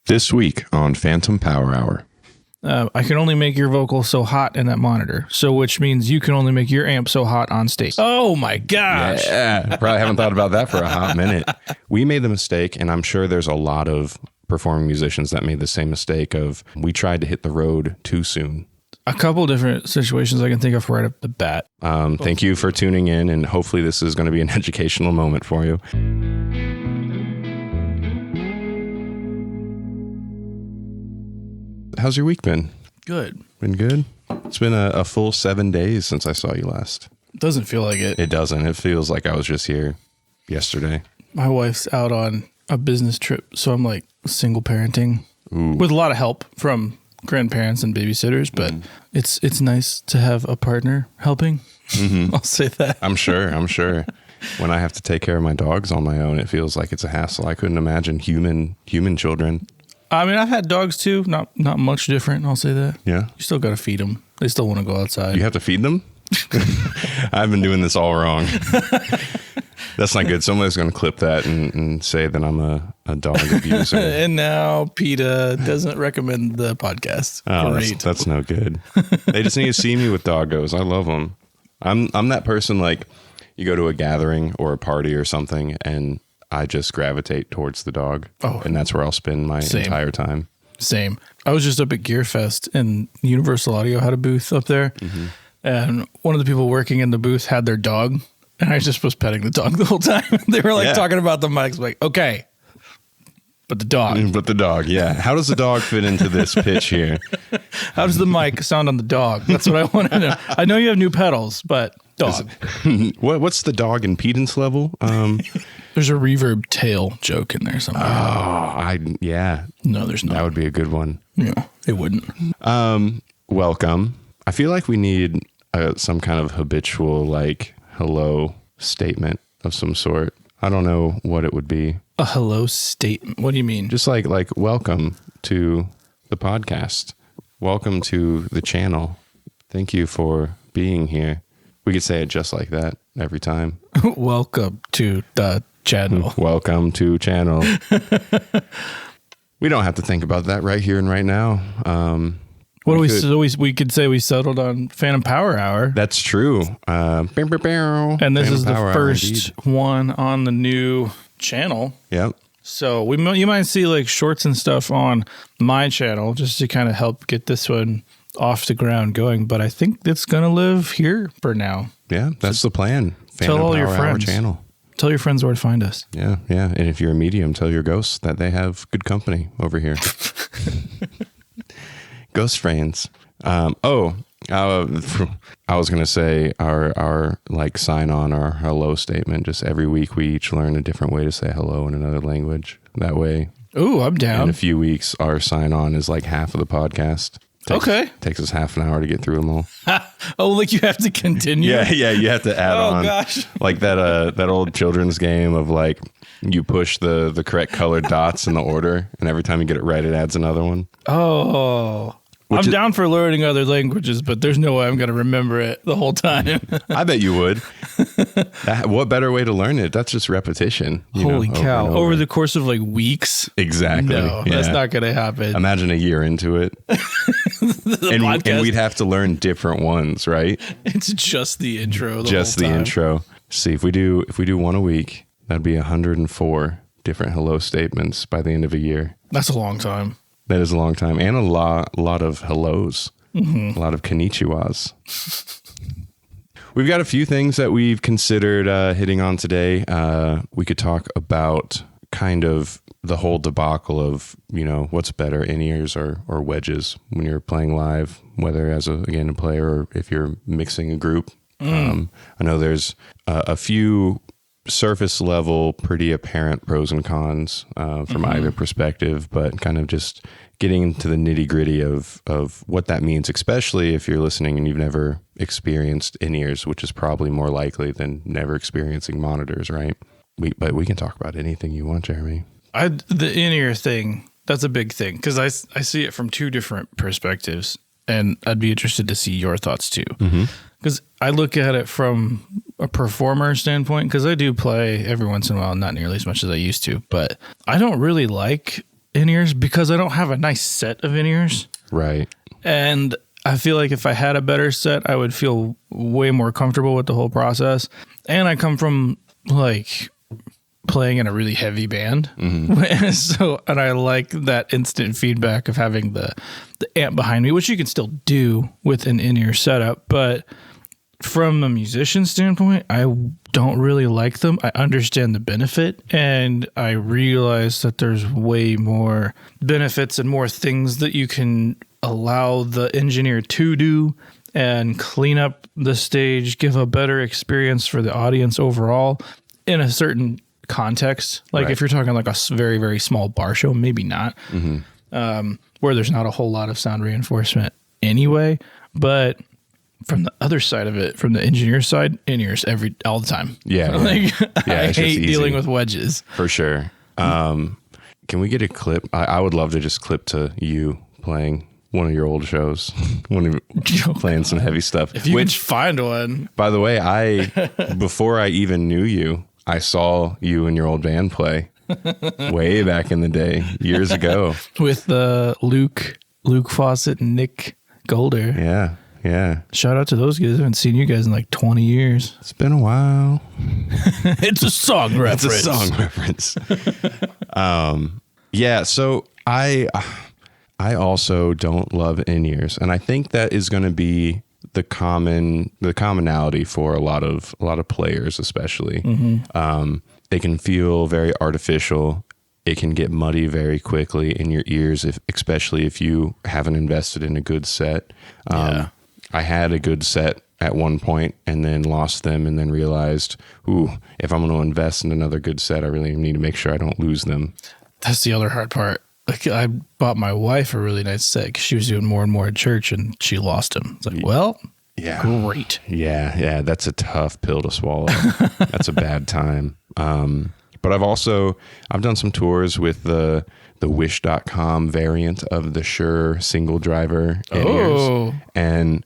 This week on Phantom Power Hour. I can only make your vocal so hot in that monitor. So which means you can only make your amp so hot on stage. Oh my gosh. Yeah, probably haven't thought about that for a hot minute. We made the mistake, and I'm sure there's a lot of performing musicians that made the same mistake of we tried to hit the road too soon. A couple different situations I can think of right up the bat. Thank you for tuning in, and hopefully this is going to be an educational moment for you. How's your week been? Good. Been good? It's been a full 7 days since I saw you last. Doesn't feel like it. It doesn't. It feels like I was just here yesterday. My wife's out on a business trip, so I'm like single parenting with a lot of help from grandparents and babysitters, but it's nice to have a partner helping. I'll say that. I'm sure. When I have to take care of my dogs on my own, it feels like it's a hassle. I couldn't imagine human children. I mean, I've had dogs too. Not much different. I'll say that. Yeah. You still got to feed them. They still want to go outside. You have to feed them? I've been doing this all wrong. That's not good. Somebody's going to clip that and say that I'm a dog abuser. And now PETA doesn't recommend the podcast. Oh, Great. That's no good. They just need to see me with doggos. I love them. I'm that person, like, you go to a gathering or a party or something and I just gravitate towards the dog. Oh, and that's where I'll spend my entire time. Same. I was just up at Gear Fest and Universal Audio had a booth up there. And one of the people working in the booth had their dog. And I just was petting the dog the whole time. They were like talking about the mics. Like, okay, but the dog. But the dog, yeah. How does the dog fit into this pitch here? How does the mic sound on the dog? That's what I want to know. I know you have new pedals, but dog. What's the dog impedance level? There's a reverb tail joke in there somewhere. No, there's not. That would be a good one. Yeah, it wouldn't. Welcome. I feel like we need some kind of habitual, like, hello statement of some sort. I don't know what it would be. A hello statement? What do you mean? Just like welcome to the podcast. Welcome to the channel. Thank you for being here. We could say it just like that every time. Welcome to the channel. Welcome to channel. We don't have to think about that right here and right now. We could say we settled on Phantom Power Hour. That's true. And this is the first one on the new channel. Yep. So you might see like shorts and stuff on my channel just to kind of help get this one off the ground going. But I think it's going to live here for now. Yeah, that's the plan. Tell all your friends. Channel. Tell your friends where to find us. Yeah. And if you're a medium, tell your ghosts that they have good company over here. Ghost friends. I was going to say our like sign on, our hello statement. Just every week we each learn a different way to say hello in another language. That way. Ooh, I'm down. In a few weeks, our sign on is like half of the podcast. Takes us half an hour to get through them all. Oh, like you have to continue? Yeah, you have to add on. Oh, gosh. Like that old children's game of like you push the correct colored dots in the order, and every time you get it right, it adds another one. Oh, I'm down for learning other languages, but there's no way I'm going to remember it the whole time. I bet you would. What better way to learn it? That's just repetition. Holy cow. Over the course of like weeks? Exactly. No, that's not going to happen. Imagine a year into it. and we'd have to learn different ones, right? It's just the intro. Just the intro. See, if we do one a week, that'd be 104 different hello statements by the end of a year. That's a long time. That is a long time. And a lot of hellos. A lot of konnichiwas. We've got a few things that we've considered hitting on today. We could talk about kind of the whole debacle of, what's better, in-ears or wedges when you're playing live, whether as a player or if you're mixing a group. I know there's a few surface level, pretty apparent pros and cons from either perspective, but kind of just getting into the nitty gritty of what that means, especially if you're listening and you've never experienced in-ears, which is probably more likely than never experiencing monitors, right? But we can talk about anything you want, Jeremy. The in-ear thing, that's a big thing because I see it from two different perspectives, and I'd be interested to see your thoughts too. Because I look at it from a performer standpoint, because I do play every once in a while, not nearly as much as I used to, but I don't really like in-ears because I don't have a nice set of in-ears. Right. And I feel like if I had a better set, I would feel way more comfortable with the whole process. And I come from like playing in a really heavy band. So, and I like that instant feedback of having the amp behind me, which you can still do with an in-ear setup. But from a musician standpoint, I don't really like them. I understand the benefit, and I realize that there's way more benefits and more things that you can allow the engineer to do and clean up the stage, give a better experience for the audience overall in a certain context. Like if you're talking like a very, very small bar show, maybe not, where there's not a whole lot of sound reinforcement anyway. But from the other side of it, from the engineer side, in-ears all the time. Yeah. I hate dealing with wedges. For sure. Can we get a clip? I would love to just clip to you playing one of your old shows, playing some heavy stuff. If you can find one. By the way, before I even knew you, I saw you and your old band play way back in the day, years ago. With Luke Fawcett and Nick Golder. Yeah. Yeah. Shout out to those guys. I haven't seen you guys in like 20 years. It's been a while. It's a song reference. It's a song reference. Yeah. So I also don't love in-ears, and I think that is going to be the commonality for a lot of players, especially. They can feel very artificial. It can get muddy very quickly in your ears, especially if you haven't invested in a good set. I had a good set at one point and then lost them, and then realized, if I'm going to invest in another good set, I really need to make sure I don't lose them. That's the other hard part. Like, I bought my wife a really nice set because she was doing more and more at church, and she lost him. It's like, great. Yeah. That's a tough pill to swallow. That's a bad time. But I've done some tours with the Wish.com variant of the Shure single driver in-ears. And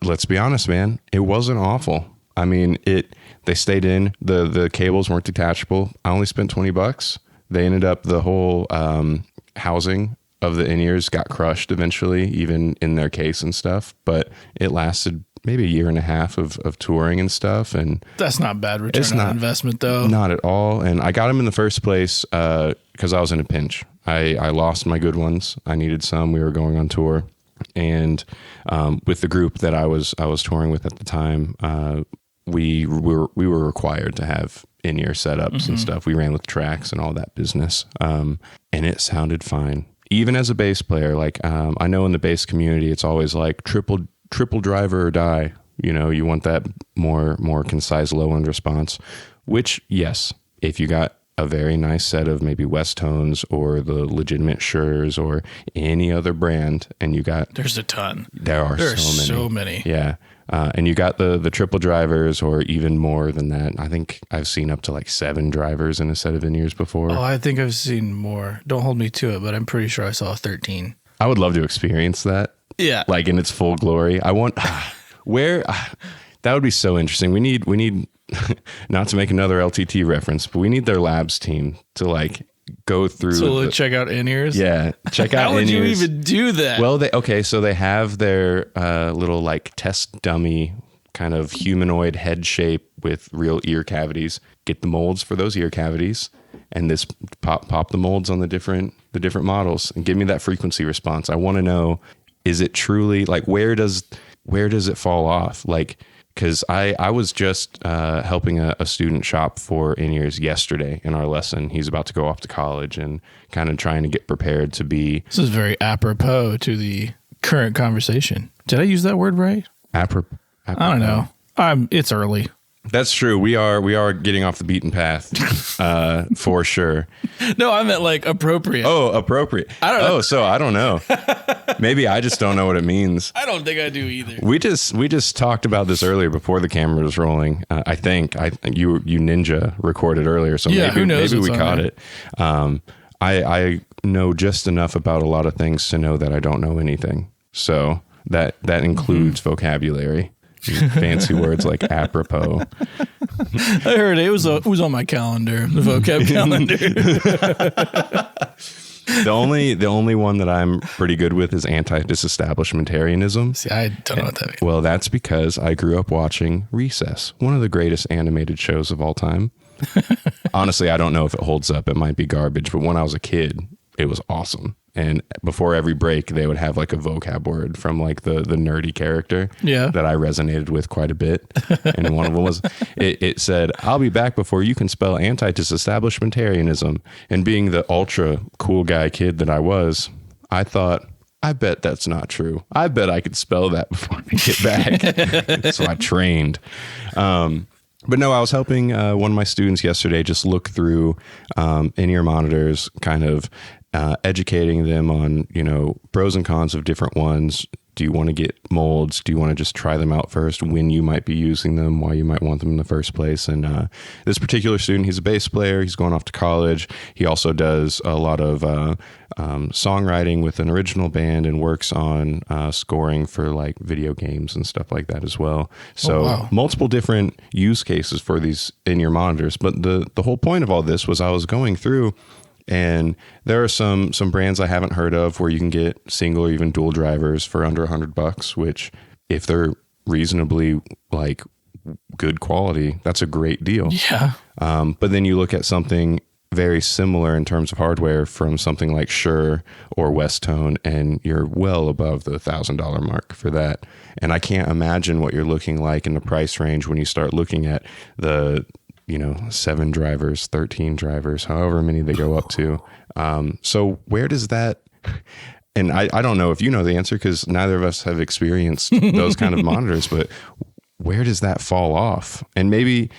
let's be honest, man, it wasn't awful. I mean, they stayed in, the cables weren't detachable. I only spent $20. They ended up, the whole housing of the in-ears got crushed eventually, even in their case and stuff. But it lasted maybe a year and a half of touring and stuff. And that's not bad return on investment, though. Not at all. And I got them in the first place because I was in a pinch. I lost my good ones. I needed some. We were going on tour. And with the group that I was touring with at the time, we were required to have in-ear setups and stuff. We ran with tracks and all that business. And it sounded fine. Even as a bass player, like I know in the bass community, it's always like triple driver or die. You know, you want that more concise low end response, which, yes, if you got a very nice set of maybe West Tones or the legitimate Shures or any other brand, and you got... There's a ton. There are so many. Yeah. And you got the triple drivers or even more than that. I think I've seen up to like 7 drivers in a set of in-ears before. Oh, I think I've seen more. Don't hold me to it, but I'm pretty sure I saw 13. I would love to experience that. Yeah. Like in its full glory. I want... that would be so interesting. We need not to make another LTT reference, but we need their labs team to like go through. So check out in-ears? Yeah. Check out How would in-ears. you even do that? Well, so they have their little like test dummy kind of humanoid head shape with real ear cavities. Get the molds for those ear cavities and this pop the molds on the different models and give me that frequency response. I want to know, is it truly like, where does it fall off? Like, because I was just helping a student shop for in-ears yesterday in our lesson. He's about to go off to college and kind of trying to get prepared to be... This is very apropos to the current conversation. Did I use that word right? Apropos. I don't know. It's early. That's true. We are getting off the beaten path for sure. No, I meant like appropriate. Oh, appropriate. I don't know. Oh, so I don't know. Maybe I just don't know what it means. I don't think I do either. We just talked about this earlier before the camera was rolling. I think you ninja recorded earlier, so yeah, maybe we caught it. I know just enough about a lot of things to know that I don't know anything. So that includes vocabulary. Fancy words like apropos. I heard it was on my calendar, the vocab calendar. The only one that I'm pretty good with is anti-disestablishmentarianism. See, I don't know what that means. Well, that's because I grew up watching Recess, one of the greatest animated shows of all time. Honestly, I don't know if it holds up. It might be garbage, but when I was a kid, it was awesome. And before every break, they would have like a vocab word from like the nerdy character that I resonated with quite a bit. And one of them was, it said, "I'll be back before you can spell anti-disestablishmentarianism." And being the ultra cool guy kid that I was, I thought, I bet that's not true. I bet I could spell that before I get back. So I trained. But no, I was helping one of my students yesterday just look through in-ear monitors, kind of educating them on, pros and cons of different ones. Do you want to get molds? Do you want to just try them out first? When you might be using them, why you might want them in the first place. And this particular student, he's a bass player. He's going off to college. He also does a lot of songwriting with an original band and works on scoring for like video games and stuff like that as well. So multiple different use cases for these in-ear monitors. But the whole point of all this was I was going through, and there are some brands I haven't heard of where you can get single or even dual drivers for under $100, which if they're reasonably like good quality, that's a great deal. Yeah. But then you look at something very similar in terms of hardware from something like Shure or Westone, and you're well above the $1,000 mark for that. And I can't imagine what you're looking like in the price range when you start looking at the 7 drivers, 13 drivers, however many they go up to. So where does that, and I don't know if you know the answer because neither of us have experienced those kind of monitors, but where does that fall off? And maybe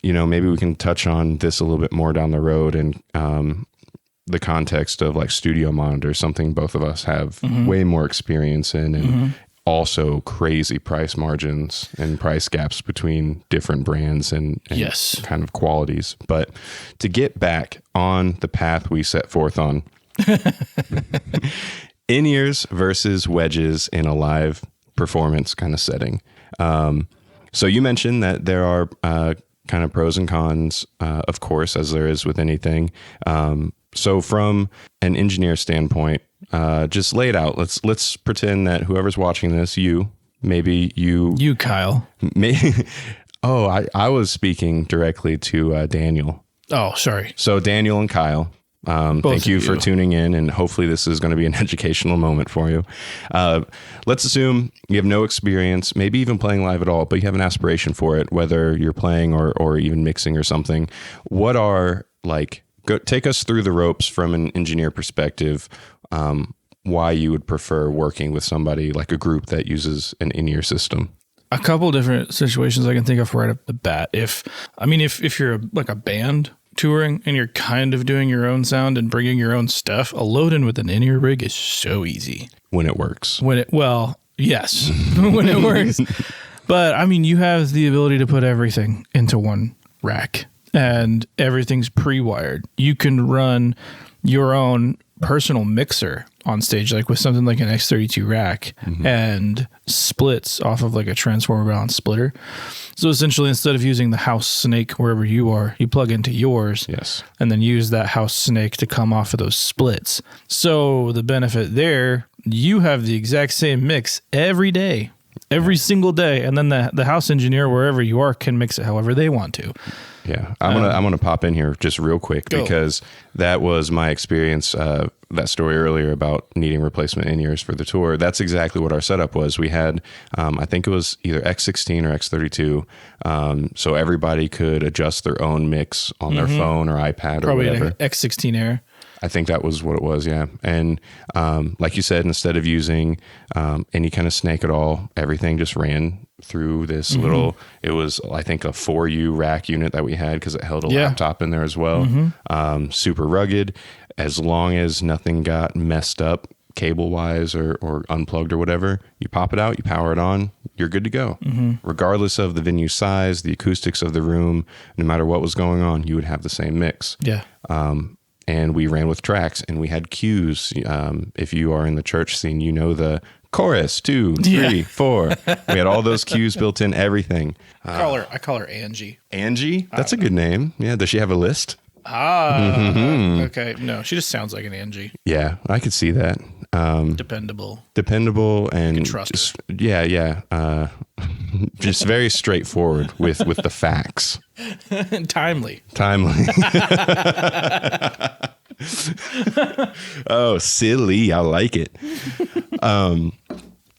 we can touch on this a little bit more down the road, and the context of like studio monitors, something both of us have way more experience in, and also crazy price margins and price gaps between different brands and yes, kind of qualities. But to get back on the path we set forth on, in-ears versus wedges in a live performance kind of setting. So you mentioned that there are kind of pros and cons, of course, as there is with anything. So from an engineer standpoint, just lay it out. Let's pretend that whoever's watching this, you, Kyle. I was speaking directly to Daniel. Oh, sorry. So Daniel and Kyle, thank you for tuning in, and hopefully this is going to be an educational moment for you. Let's assume you have no experience, maybe even playing live at all, but you have an aspiration for it, whether you're playing or even mixing or something. What are take us through the ropes from an engineer perspective, why you would prefer working with somebody like a group that uses an in-ear system. A couple different situations I can think of right off the bat. If you're like a band touring and you're kind of doing your own sound and bringing your own stuff, a load in with an in-ear rig is so easy. When it works. Yes, when it works. But you have the ability to put everything into one rack. And everything's pre-wired. You can run your own personal mixer on stage, like with something like an X32 rack, and splits off of like a transformer balanced splitter. So essentially, instead of using the house snake wherever you are, you plug into yours, and then use that house snake to come off of those splits. So the benefit there, you have the exact same mix every day, every single day, and then the house engineer wherever you are can mix it however they want to. Yeah, I'm gonna pop in here just real quick because that was my experience. That story earlier about needing replacement in-ears for the tour. That's exactly what our setup was. We had, I think it was either X16 or X32, so everybody could adjust their own mix on their phone or iPad or whatever. Probably an X16 Air. I think that was what it was, yeah. And like you said, instead of using any kind of snake at all, everything just ran through this little, it was, I think, a 4U rack unit that we had because it held a laptop in there as well. Super rugged. As long as nothing got messed up cable-wise or unplugged or whatever, you pop it out, you power it on, you're good to go. Regardless of the venue size, the acoustics of the room, no matter what was going on, you would have the same mix. Yeah. And we ran with tracks, and we had cues. If you are in the church scene, you know the chorus, 2, 3, 4. We had all those cues built in, everything. I call her Angie. Angie? That's a good name. Yeah. Does she have a list? Okay. No, she just sounds like an Angie. Yeah, I could see that. Dependable, and you can trust just, yeah. Just very straightforward with the facts. Timely. Oh, silly. I like it.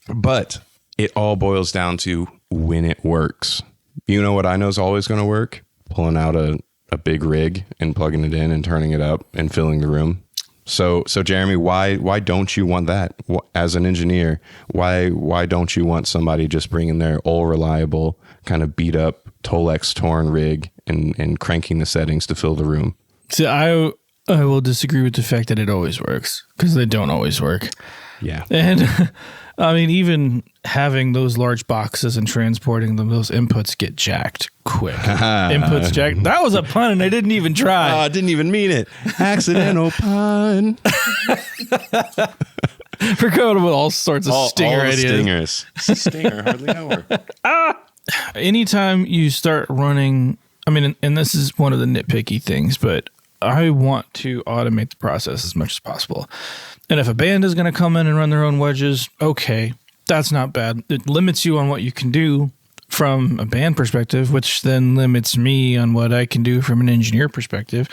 But it all boils down to when it works. You know what I know is always going to work? Pulling out a big rig and plugging it in and turning it up and filling the room. So Jeremy, why don't you want that as an engineer? Why don't you want somebody just bringing their old reliable kind of beat up Tolex torn rig and cranking the settings to fill the room? See, I will disagree with the fact that it always works, because they don't always work. Yeah. And I mean, even having those large boxes and transporting them, those inputs get jacked quick. Inputs jacked. That was a pun and I didn't even try. I didn't even mean it. Accidental pun. We're going with all sorts of stinger all ideas. Stingers. Stinger, hardly know her. Anytime you start running, I mean, and this is one of the nitpicky things, but I want to automate the process as much as possible. And if a band is going to come in and run their own wedges, okay, that's not bad. It limits you on what you can do from a band perspective, which then limits me on what I can do from an engineer perspective.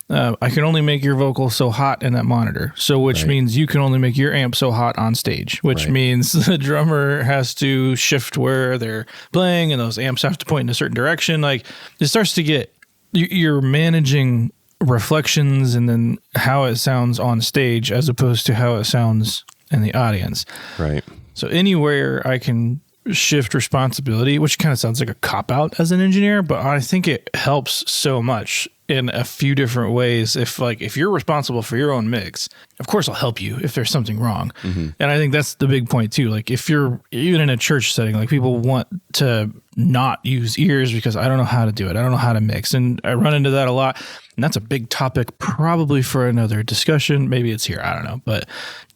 I can only make your vocal so hot in that monitor. So which means you can only make your amp so hot on stage, which means the drummer has to shift where they're playing and those amps have to point in a certain direction. Like, it starts to get, you're managing reflections and then how it sounds on stage as opposed to how it sounds in the audience. Right. So anywhere I can shift responsibility, which kind of sounds like a cop-out as an engineer, but I think it helps so much in a few different ways. If you're responsible for your own mix, of course I'll help you if there's something wrong. Mm-hmm. And I think that's the big point too. Like, if you're even in a church setting, like, people want to not use ears because I don't know how to do it. I don't know how to mix. And I run into that a lot. And that's a big topic probably for another discussion. Maybe it's here. I don't know. But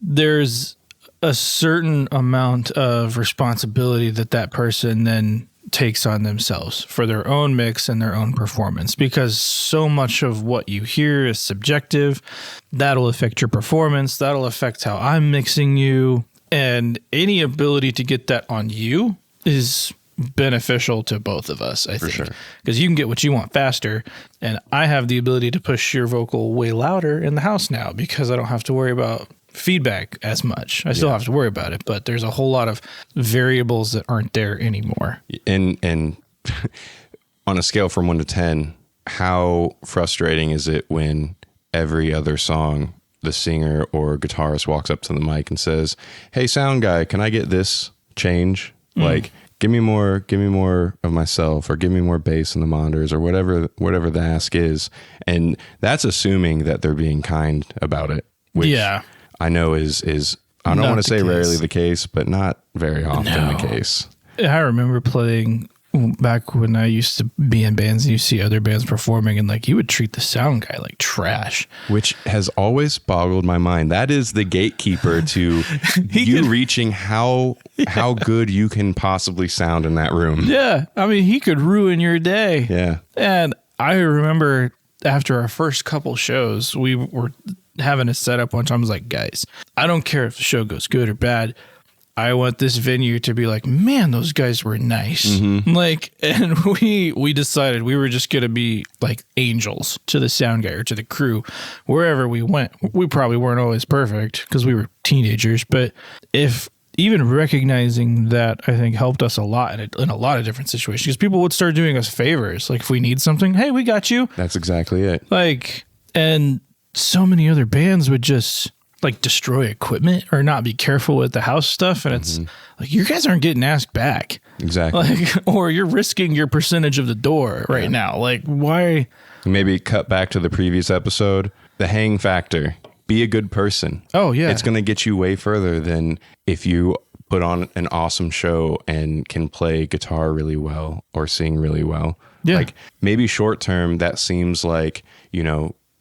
there's a certain amount of responsibility that person then takes on themselves for their own mix and their own performance, because so much of what you hear is subjective. That'll affect your performance. That'll affect how I'm mixing you. And any ability to get that on you is beneficial to both of us, I think. Sure. Because you can get what you want faster. And I have the ability to push your vocal way louder in the house now because I don't have to worry about feedback as much. I still have to worry about it, but there's a whole lot of variables that aren't there anymore. And on a scale from 1 to 10, how frustrating is it when every other song the singer or guitarist walks up to the mic and says, "Hey, sound guy, can I get this change? Like, give me more of myself, or give me more bass in the monitors," or whatever the ask is. And that's assuming that they're being kind about it, which I know is I don't want to say rarely the case, but not very often the case. I remember playing back when I used to be in bands and you see other bands performing, and like, you would treat the sound guy like trash, which has always boggled my mind. That is the gatekeeper to reaching how good you can possibly sound in that room. Yeah. I mean, he could ruin your day. Yeah. And I remember after our first couple shows, we were having a setup one time. I was like, guys, I don't care if the show goes good or bad. I want this venue to be like, man, those guys were nice. Mm-hmm. Like, and we decided we were just going to be like angels to the sound guy or to the crew wherever we went. We probably weren't always perfect because we were teenagers, but if even recognizing that, I think, helped us a lot in a lot of different situations, because people would start doing us favors. Like, if we need something, hey, we got you. That's exactly it. Like, and so many other bands would just like destroy equipment or not be careful with the house stuff. And it's like, you guys aren't getting asked back. Exactly. Like, or you're risking your percentage of the door right now. Like, why? Maybe cut back to the previous episode, the hang factor. Be a good person. Oh, yeah. It's going to get you way further than if you put on an awesome show and can play guitar really well or sing really well. Yeah. Like, maybe short term, that seems like,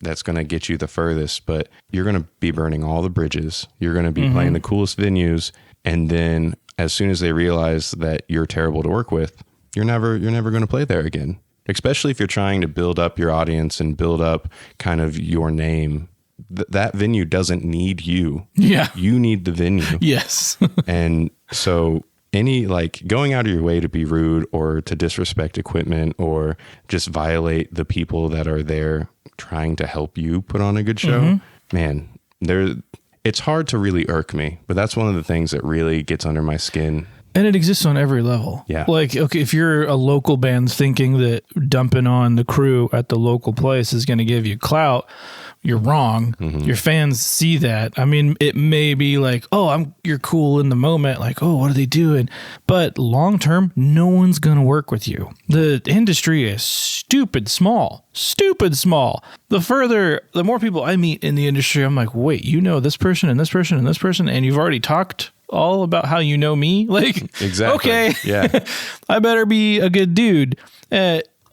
that's going to get you the furthest, but you're going to be burning all the bridges. You're going to be playing the coolest venues. And then as soon as they realize that you're terrible to work with, you're never going to play there again. Especially if you're trying to build up your audience and build up kind of your name. That venue doesn't need you. Yeah. You need the venue. Yes. And so any like going out of your way to be rude or to disrespect equipment or just violate the people that are there trying to help you put on a good show, man, it's hard to really irk me, but that's one of the things that really gets under my skin. And it exists on every level. Yeah. Like, okay, if you're a local band thinking that dumping on the crew at the local place is going to give you clout, you're wrong. Your fans see that. I mean, it may be like, oh, you're cool in the moment. Like, oh, what are they doing? But long term, no one's going to work with you. The industry is stupid small. The more people I meet in the industry, I'm like, wait, you know this person and this person and this person, and you've already talked all about how you know me? Like, exactly. Okay, yeah, I better be a good dude.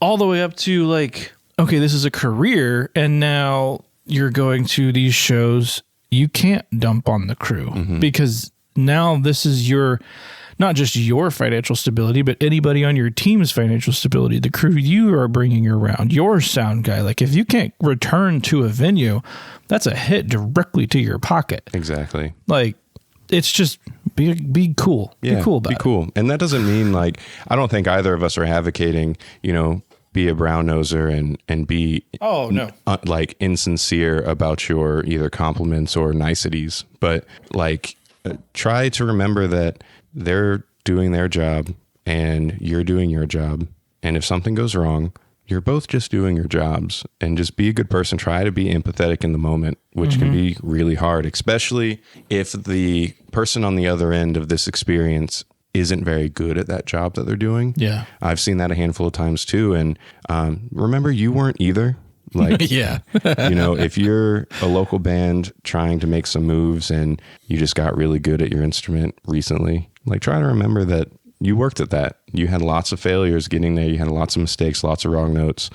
All the way up to like, okay, this is a career, and now you're going to these shows. You can't dump on the crew because now this is not just your financial stability, but anybody on your team's financial stability, the crew you are bringing around, your sound guy. Like if you can't return to a venue, that's a hit directly to your pocket. Exactly. Like it's just be cool. Yeah, be cool about it. Be cool. And that doesn't mean like, I don't think either of us are advocating, be a brown noser and be like insincere about your either compliments or niceties, but like try to remember that they're doing their job and you're doing your job. And if something goes wrong, you're both just doing your jobs, and just be a good person. Try to be empathetic in the moment, which can be really hard, especially if the person on the other end of this experience isn't very good at that job that they're doing. Yeah. I've seen that a handful of times too. And remember, you weren't either. Like, yeah. If you're a local band trying to make some moves and you just got really good at your instrument recently, like try to remember that you worked at that. You had lots of failures getting there. You had lots of mistakes, lots of wrong notes.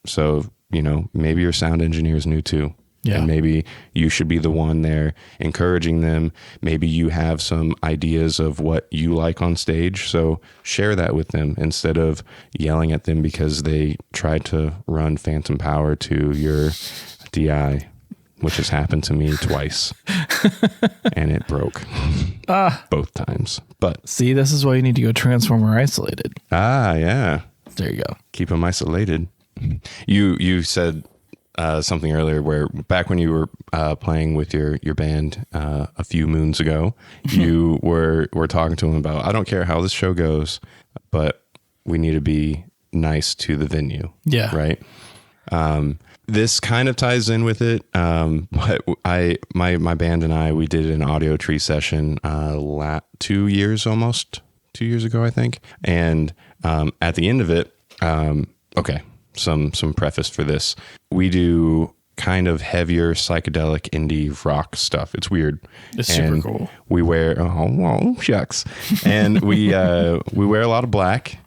So, maybe your sound engineer is new too. Yeah. And maybe you should be the one there encouraging them. Maybe you have some ideas of what you like on stage. So share that with them instead of yelling at them because they tried to run phantom power to your DI, which has happened to me twice. And it broke both times. But see, this is why you need to go transformer isolated. Yeah. There you go. Keep them isolated. You said something earlier where back when you were playing with your band a few moons ago, you were talking to them about, I don't care how this show goes, but we need to be nice to the venue. Yeah. Right. This kind of ties in with it. But my band and I, we did an audio tree session 2 years ago, I think. And at the end of it, okay. Some preface for this. We do kind of heavier psychedelic indie rock stuff. It's weird. It's super cool. We wear shucks. And we wear a lot of black.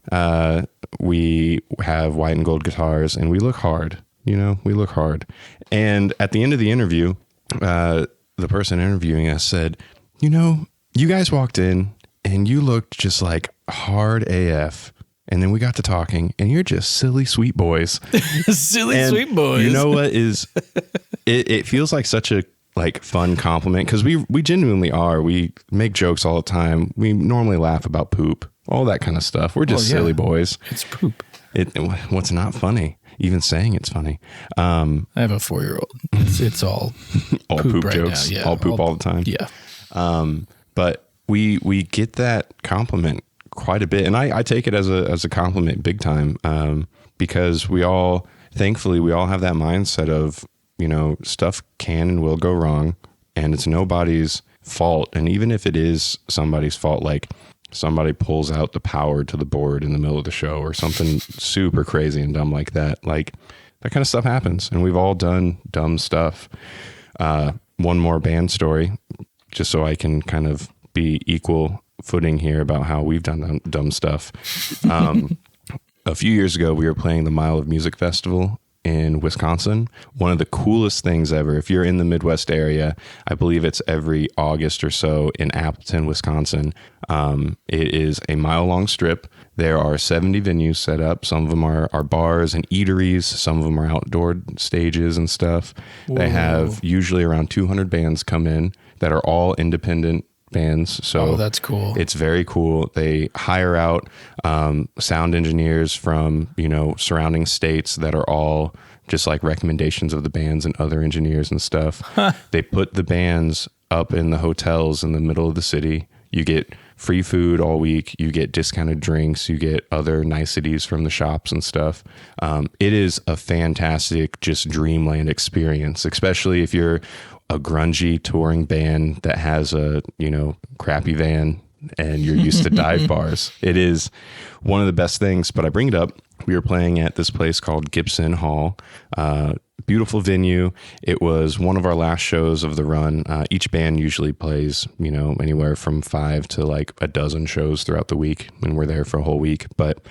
We have white and gold guitars, and we look hard. We look hard. And at the end of the interview, the person interviewing us said, you guys walked in and you looked just like hard AF. And then we got to talking, and you're just silly, sweet boys. Sweet boys. You know what is? It feels like such a fun compliment because we genuinely are. We make jokes all the time. We normally laugh about poop, all that kind of stuff. We're just silly boys. It's poop. What's not funny? Even saying it's funny. I have a 4-year-old. It's all poop right jokes. Now. Yeah, all poop all the time. Yeah. But we get that compliment quite a bit, and I take it as a compliment big time, because thankfully we all have that mindset of stuff can and will go wrong, and it's nobody's fault. And even if it is somebody's fault, like somebody pulls out the power to the board in the middle of the show or something super crazy and dumb like that, like that kind of stuff happens, and we've all done dumb stuff. One more band story, just so I can kind of be equal footing here about how we've done dumb stuff. A few years ago, we were playing the Mile of Music Festival in Wisconsin. One of the coolest things ever. If you're in the Midwest area, I believe it's every August or so in Appleton, Wisconsin. It is a mile-long strip. There are 70 venues set up. Some of them are bars and eateries. Some of them are outdoor stages and stuff. Whoa. They have usually around 200 bands come in that are all independent bands. So that's cool. It's very cool. They hire out sound engineers from, surrounding states that are all just like recommendations of the bands and other engineers and stuff. They put the bands up in the hotels in the middle of the city. You get free food all week. You get discounted drinks. You get other niceties from the shops and stuff. It is a fantastic, just dreamland experience, especially if you're a grungy touring band that has a, crappy van and you're used to dive bars. It is one of the best things, but I bring it up. We were playing at this place called Gibson Hall. Beautiful venue. It was one of our last shows of the run. Each band usually plays, anywhere from 5 to like a dozen shows throughout the week when we're there for a whole week. But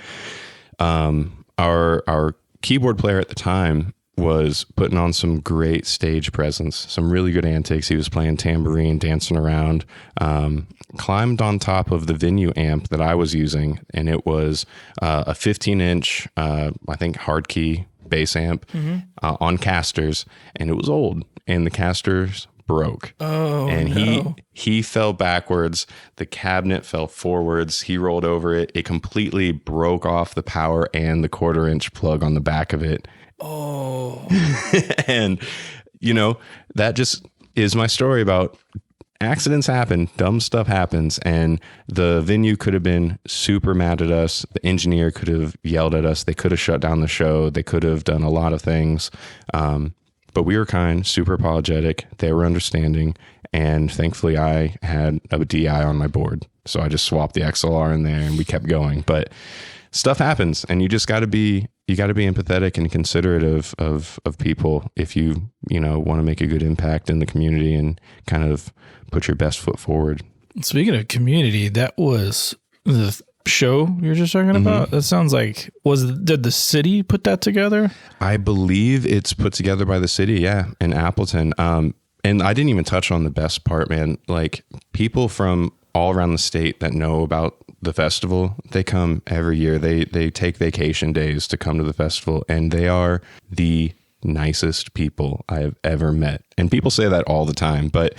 our keyboard player at the time was putting on some great stage presence, some really good antics. He was playing tambourine, dancing around, climbed on top of the venue amp that I was using, and it was a 15-inch, I think, hard key bass amp on casters, and it was old, and the casters broke. And he fell backwards. The cabinet fell forwards. He rolled over it. It completely broke off the power and the 1/4-inch plug on the back of it. Oh. And, that just is my story about accidents happen, dumb stuff happens, and the venue could have been super mad at us. The engineer could have yelled at us. They could have shut down the show. They could have done a lot of things. But we were kind, super apologetic. They were understanding. And thankfully I had a DI on my board. So I just swapped the XLR in there and we kept going. But stuff happens, and you just got to be empathetic and considerate of people if you want to make a good impact in the community and kind of put your best foot forward. Speaking of community, that was the show you're just talking about. That sounds like did the city put that together? I believe it's put together by the city, in Appleton. And I didn't even touch on the best part, man. Like, people from all around the state that know about the festival, they come every year. They take vacation days to come to the festival, and they are the nicest people I have ever met. And people say that all the time, but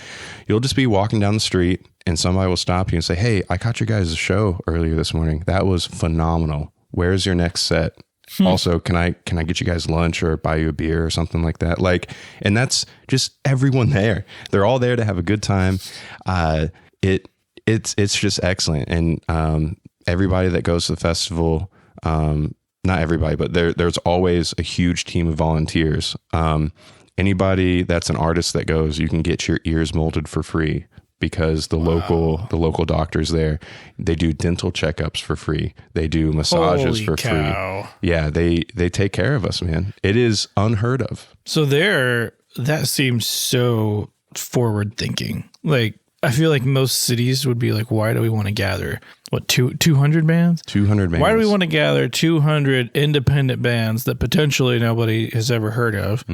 you'll just be walking down the street and somebody will stop you and say, "Hey, I caught your guys' show earlier this morning. That was phenomenal. Where's your next set? Also, can I get you guys lunch or buy you a beer or something like that?" Like, and that's just everyone there. They're all there to have a good time. It's just excellent. And everybody that goes to the festival, not everybody, but there's always a huge team of volunteers. Anybody that's an artist that goes, you can get your ears molded for free because the local doctors there, they do dental checkups for free. They do massages for free. Yeah, they take care of us, man. It is unheard of. So that seems so forward thinking. Like, I feel like most cities would be like, why do we want to gather 200 bands? 200 bands. Why do we want to gather 200 independent bands that potentially nobody has ever heard of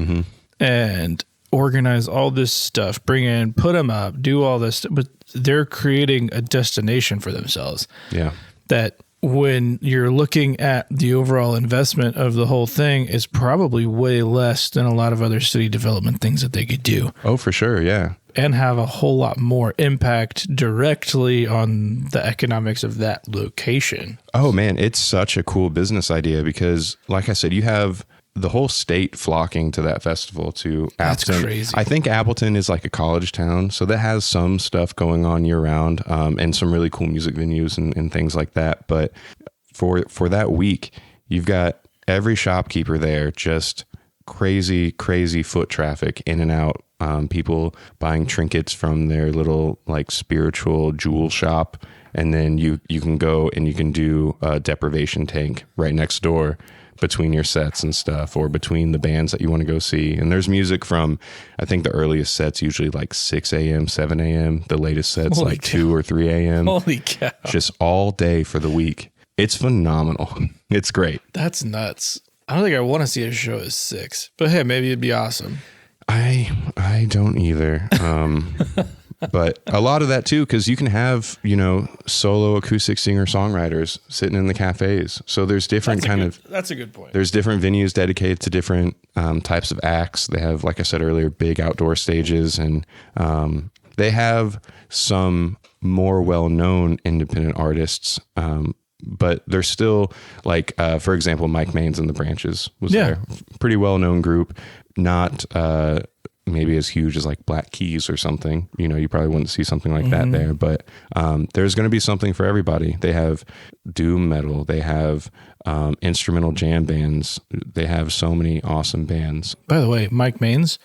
and organize all this stuff, put them up, do all this, but they're creating a destination for themselves. Yeah. That when you're looking at the overall investment of the whole thing is probably way less than a lot of other city development things that they could do. Oh, for sure. Yeah. And have a whole lot more impact directly on the economics of that location. Oh man, it's such a cool business idea because, like I said, you have the whole state flocking to that festival to Appleton. That's crazy. I think Appleton is like a college town, so that has some stuff going on year round, and some really cool music venues and things like that. But for that week, you've got every shopkeeper there, just crazy foot traffic in and out. People buying trinkets from their little like spiritual jewel shop, and then you can go and you can do a deprivation tank right next door between your sets and stuff, or between the bands that you want to go see. And there's music from, I think the earliest sets usually like 6 a.m., 7 a.m. The latest sets Holy like cow. 2 or 3 a.m. Holy cow. Just all day for the week. It's phenomenal. It's great. That's nuts. I don't think I want to see a show at 6, but hey, maybe it'd be awesome. I don't either. But a lot of that too, because you can have, solo acoustic singer-songwriters sitting in the cafes. So there's different that's a good point. There's different venues dedicated to different types of acts. They have, like I said earlier, big outdoor stages, and they have some more well-known independent artists. But they're still like, for example, Mike Maines and the Branches was there. Pretty well-known group, not maybe as huge as like Black Keys or something. You probably wouldn't see something like that there, but there's going to be something for everybody. They have doom metal. They have instrumental jam bands. They have so many awesome bands. By the way, Mike Maines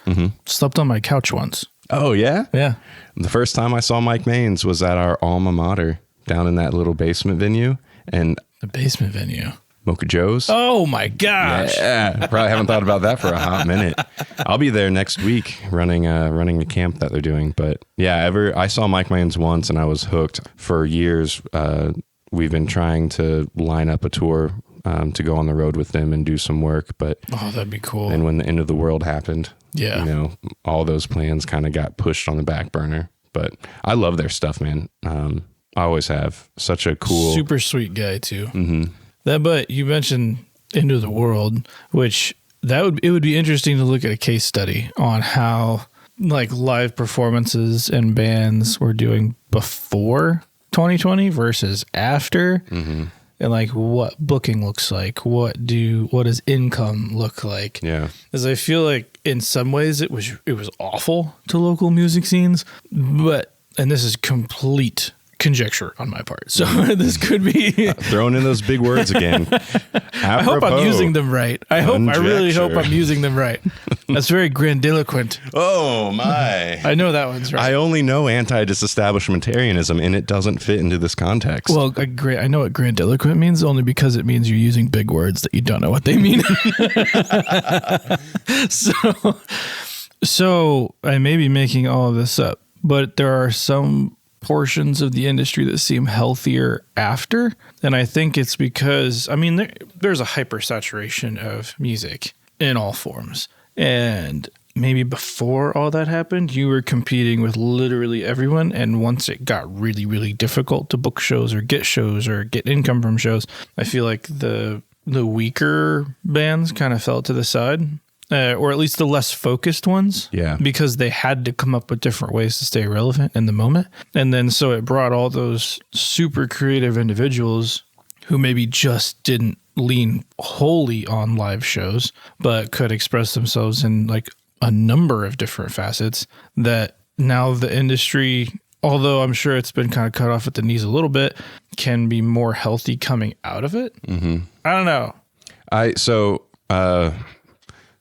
slept on my couch once. Oh, yeah? Yeah. The first time I saw Mike Maines was at our alma mater down in that little basement venue. And the basement venue. Mocha Joe's. Oh my gosh. Yeah. Probably haven't thought about that for a hot minute. I'll be there next week running the camp that they're doing. But yeah, I saw Mike Maines once and I was hooked for years. We've been trying to line up a tour to go on the road with them and do some work. But that'd be cool. And when the end of the world happened, all those plans kind of got pushed on the back burner. But I love their stuff, man. I always have. Such a cool, super sweet guy too. Mm-hmm. But you mentioned Into the World, which it would be interesting to look at a case study on how like live performances and bands were doing before 2020 versus after, and like what booking looks like. What does income look like? Yeah, as I feel like in some ways it was awful to local music scenes, and this is complete conjecture on my part. So this could be throwing in those big words again. I hope I'm using them right. I really hope I'm using them right. That's very grandiloquent. Oh my. I know that one's right. I only know anti-disestablishmentarianism and it doesn't fit into this context. Well, I know what grandiloquent means only because it means you're using big words that you don't know what they mean. So I may be making all of this up, but there are some portions of the industry that seem healthier after. And I think it's because, there's a hypersaturation of music in all forms. And maybe before all that happened, you were competing with literally everyone. And once it got really, really difficult to book shows or get income from shows, I feel like the weaker bands kind of fell to the side. Or at least the less focused ones. Yeah. Because they had to come up with different ways to stay relevant in the moment. And then so it brought all those super creative individuals who maybe just didn't lean wholly on live shows, but could express themselves in like a number of different facets that now the industry, although I'm sure it's been kind of cut off at the knees a little bit, can be more healthy coming out of it. Mm-hmm. I don't know.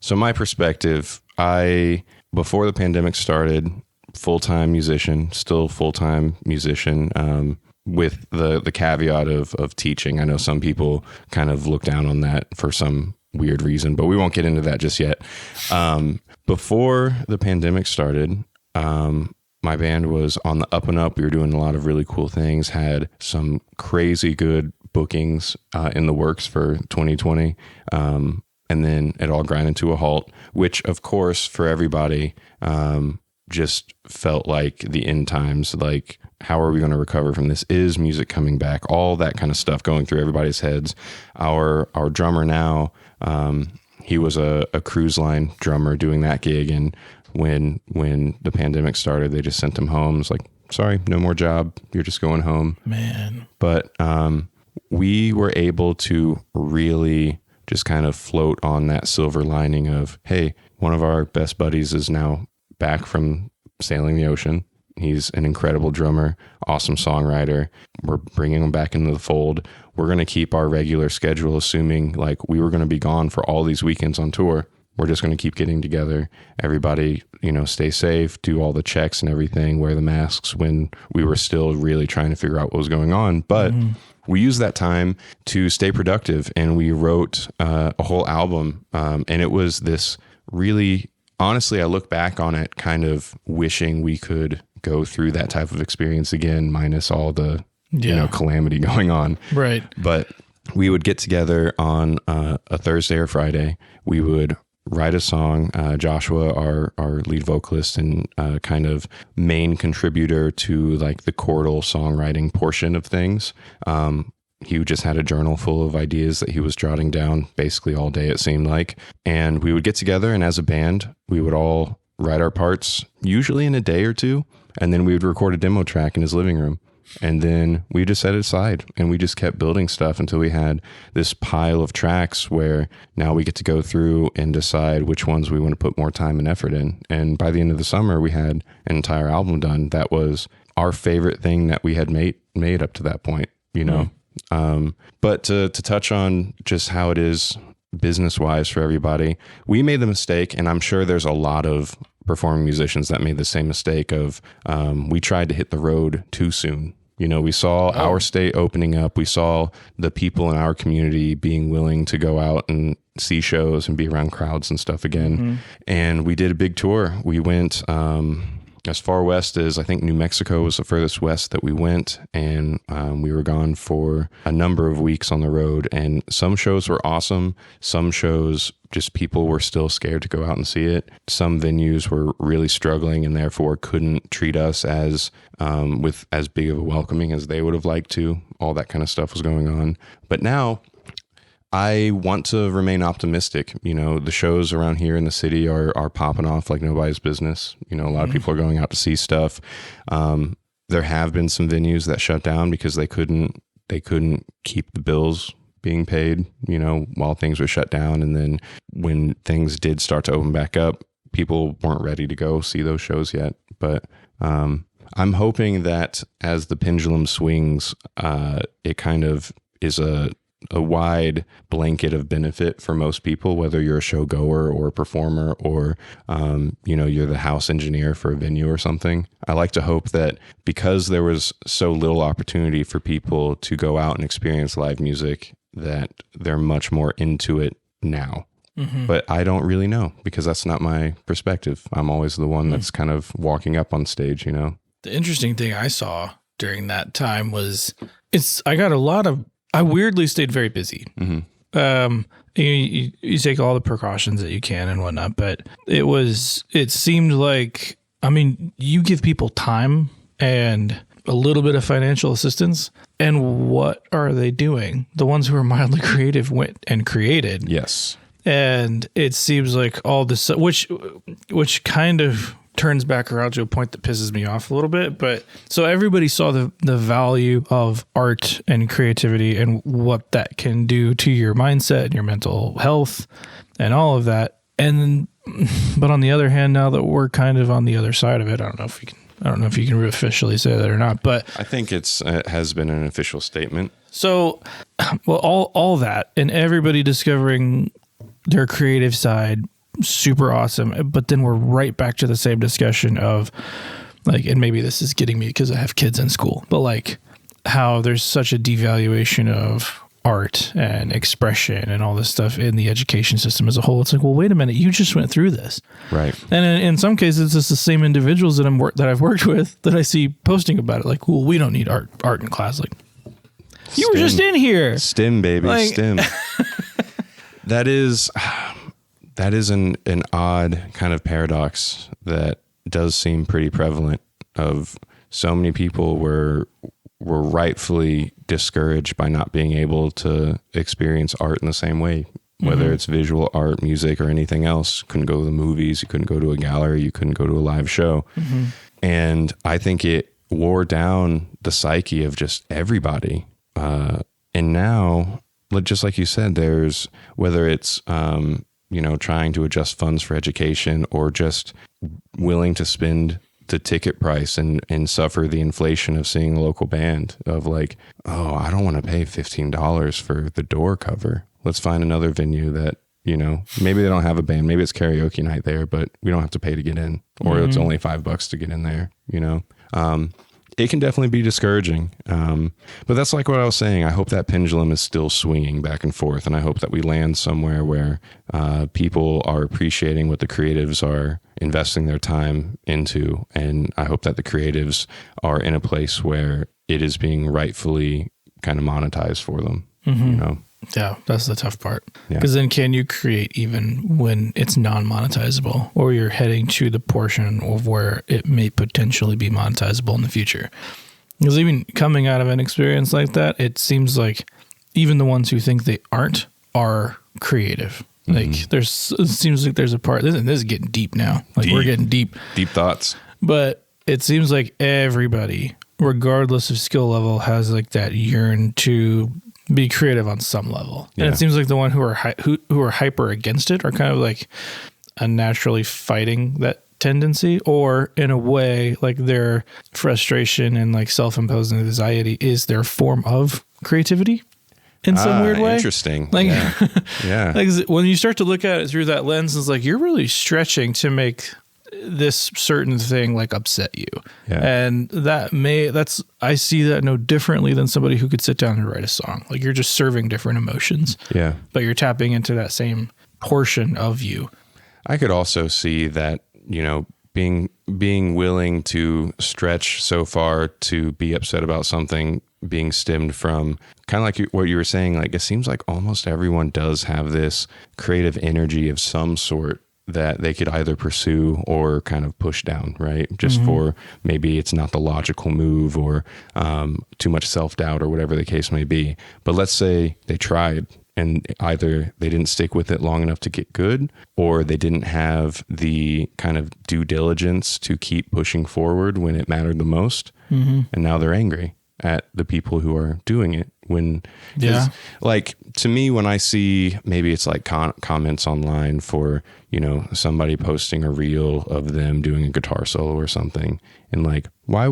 So my perspective, before the pandemic started, full-time musician, still full-time musician, with the caveat of teaching. I know some people kind of look down on that for some weird reason, but we won't get into that just yet. Before the pandemic started, my band was on the up and up. We were doing a lot of really cool things, had some crazy good bookings in the works for 2020. And then it all grinded to a halt, which, of course, for everybody, just felt like the end times. Like, how are we going to recover from this? Is music coming back? All that kind of stuff going through everybody's heads. Our drummer now, he was a cruise line drummer doing that gig. And when the pandemic started, they just sent him home. It's like, sorry, no more job. You're just going home. Man. But we were able to really just kind of float on that silver lining of, hey, one of our best buddies is now back from sailing the ocean. He's an incredible drummer, awesome songwriter. We're bringing him back into the fold. We're going to keep our regular schedule, assuming like we were going to be gone for all these weekends on tour. We're just going to keep getting together. Everybody, stay safe, do all the checks and everything, wear the masks when we were still really trying to figure out what was going on. But we used that time to stay productive, and we wrote a whole album. And it was this really, honestly, I look back on it kind of wishing we could go through that type of experience again, minus all the, calamity going on. Right. But we would get together on a Thursday or Friday. We would write a song. Joshua, our lead vocalist and kind of main contributor to like the chordal songwriting portion of things. He just had a journal full of ideas that he was jotting down basically all day, it seemed like. And we would get together, and as a band, we would all write our parts, usually in a day or two. And then we would record a demo track in his living room. And then we just set it aside, and we just kept building stuff until we had this pile of tracks where now we get to go through and decide which ones we want to put more time and effort in. And by the end of the summer, we had an entire album done. That was our favorite thing that we had made up to that point, you know? But to touch on just how it is business wise for everybody, we made the mistake, and I'm sure there's a lot of performing musicians that made the same mistake of, we tried to hit the road too soon. You know, we saw our state opening up. We saw the people in our community being willing to go out and see shows and be around crowds and stuff again. And we did a big tour. We went, as far west as I think New Mexico was the furthest west that we went, and we were gone for a number of weeks on the road. And some shows were awesome. Some shows, just people were still scared to go out and see it. Some venues were really struggling and therefore couldn't treat us as with as big of a welcoming as they would have liked to. All that kind of stuff was going on. But now I want to remain optimistic. You know, the shows around here in the city are popping off like nobody's business. You know, a lot of people are going out to see stuff. There have been some venues that shut down because they couldn't keep the bills being paid, you know, while things were shut down. And then when things did start to open back up, people weren't ready to go see those shows yet. But I'm hoping that as the pendulum swings, it kind of is a wide blanket of benefit for most people, whether you're a show goer or a performer or, you know, you're the house engineer for a venue or something. I like to hope that because there was so little opportunity for people to go out and experience live music, that they're much more into it now. But I don't really know because that's not my perspective. I'm always the one that's kind of walking up on stage, you know? The interesting thing I saw during that time was I weirdly stayed very busy. You take all the precautions that you can and whatnot, but it seemed like, I mean, you give people time and a little bit of financial assistance, and what are they doing? The ones who are mildly creative went and created. Yes. And it seems like all this, which kind of turns back around to a point that pisses me off a little bit. But so everybody saw the value of art and creativity and what that can do to your mindset and your mental health and all of that. But on the other hand, now that we're kind of on the other side of it, I don't know if you can officially say that or not, but I think it has been an official statement. So, well, all that and everybody discovering their creative side, super awesome. But then we're right back to the same discussion of like, and maybe this is getting me because I have kids in school, but like how there's such a devaluation of art and expression and all this stuff in the education system as a whole. It's like, well, wait a minute, you just went through this. Right. And in some cases, it's the same individuals that I've worked with that I see posting about it. Like, well, we don't need art in class. Like, you were just in here. STEM, baby. Like, STEM. That is an odd kind of paradox that does seem pretty prevalent. Of so many people were rightfully discouraged by not being able to experience art in the same way, whether it's visual art, music, or anything else. Couldn't go to the movies, you couldn't go to a gallery, you couldn't go to a live show. And I think it wore down the psyche of just everybody. And now, just like you said, there's, whether it's, trying to adjust funds for education or just willing to spend the ticket price and suffer the inflation of seeing a local band of like, oh, I don't want to pay $15 for the door cover. Let's find another venue that, maybe they don't have a band. Maybe it's karaoke night there, but we don't have to pay to get in, or it's only $5 to get in there, It can definitely be discouraging. But that's like what I was saying. I hope that pendulum is still swinging back and forth. And I hope that we land somewhere where people are appreciating what the creatives are investing their time into. And I hope that the creatives are in a place where it is being rightfully kind of monetized for them. Yeah, that's the tough part. Because then can you create even when it's non-monetizable, or you're heading to the portion of where it may potentially be monetizable in the future? Because even coming out of an experience like that, it seems like even the ones who think they aren't are creative. Like it seems like there's a part, this is getting deep now. Like we're getting deep. Deep thoughts. But it seems like everybody, regardless of skill level, has like that yearn to be creative on some level. Yeah. And it seems like the one who are hyper against it are kind of like unnaturally fighting that tendency, or in a way like their frustration and like self-imposed anxiety is their form of creativity in some weird way. Interesting. Like, yeah. Like when you start to look at it through that lens, it's like you're really stretching to make this certain thing like upset you. Yeah. And I see that no differently than somebody who could sit down and write a song. Like you're just serving different emotions. Yeah. But you're tapping into that same portion of you. I could also see that, being willing to stretch so far to be upset about something being stemmed from kind of like what you were saying. Like it seems like almost everyone does have this creative energy of some sort that they could either pursue or kind of push down, right? Just for maybe it's not the logical move, or too much self-doubt, or whatever the case may be. But let's say they tried and either they didn't stick with it long enough to get good, or they didn't have the kind of due diligence to keep pushing forward when it mattered the most. And now they're angry at the people who are doing it. Like to me, when I see, maybe it's like comments online for, somebody posting a reel of them doing a guitar solo or something. And like, why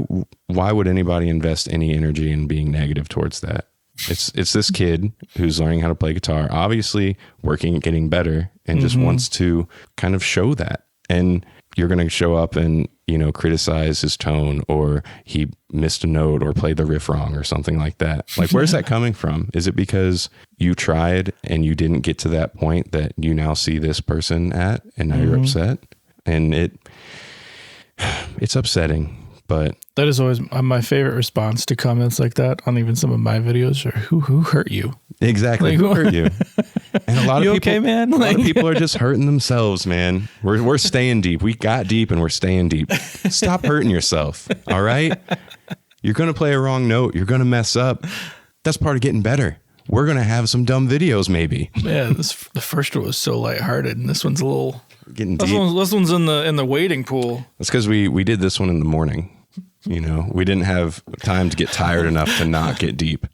would anybody invest any energy in being negative towards that? It's this kid who's learning how to play guitar, obviously working at getting better, and just wants to kind of show that. And you're going to show up and, criticize his tone, or he missed a note or played the riff wrong or something like that. Like, where's that coming from? Is it because you tried and you didn't get to that point that you now see this person at, and now you're upset? And it's upsetting. But that is always my favorite response to comments like that on even some of my videos are, who hurt you? Exactly. Like, who hurt you? And a lot of people, okay, man? A lot of people are just hurting themselves, man. We're staying deep. We got deep and we're staying deep. Stop hurting yourself. All right. You're going to play a wrong note. You're going to mess up. That's part of getting better. We're going to have some dumb videos maybe. Yeah. The first one was so lighthearted, and this one's a little getting deep. This one's in the wading pool. That's because we did this one in the morning. We didn't have time to get tired enough to not get deep.